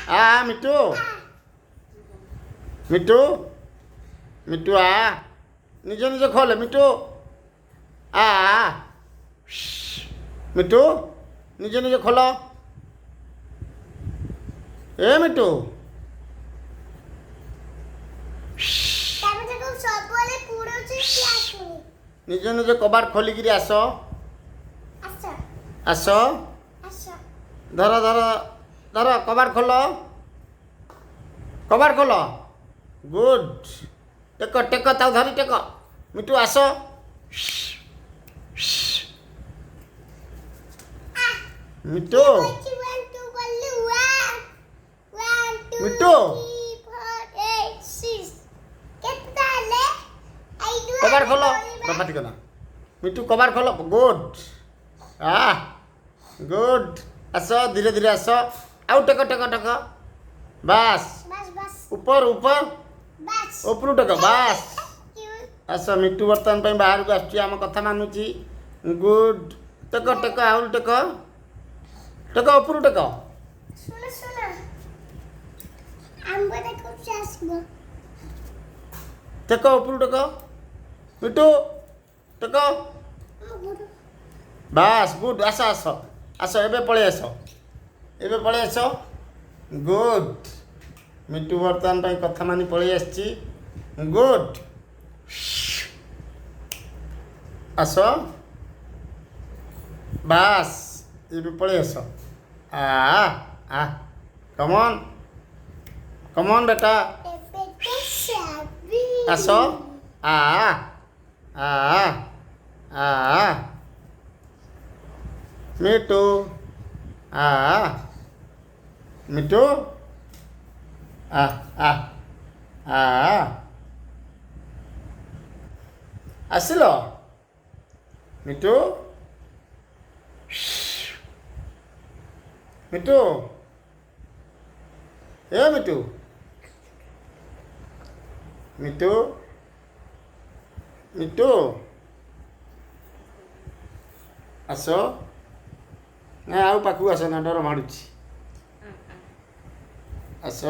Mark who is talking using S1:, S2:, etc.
S1: मिट्टू मिट्टू मिट्टू निजे निजे खोल मिट्टू मिट्टू निजे निजे खोल ए मिट्टू निजे निजे कबाड़ खोलिकी आस आस धर धर धर कबाड़ खोल गुड टेक टेक ताऊ धरी टेक मिट्टू आस मिट्टू मिट्टू कबाड़ खोल रफाटी कला मिट्टू कबाड़ खोल गुड गुड आस धीरे धीरे आस आउ टेक टेक टेक बास ऊपर ऊपर ऊपर टेक बास आस मिट्टू बर्तमान बाहर को आम कथा मानुची गुड टेक टेक आउ टेक टेक ऊपर टेक टेक ऊपर टेक मिट्टू टेक बास गुड आस आस आस एबे पळे आस गुड मिट्टू बर्तमान कथा मानी पळे आसची गुड आस बास एबे पळे आस कमॉन कमॉन बेटा आस मिट्टू मिट्टू आसिल मिट्टू मिट्टू ए मिट्टू मिट्टू मिट्टू आस ना आउ पाखु आस ना डर माड़ुची आस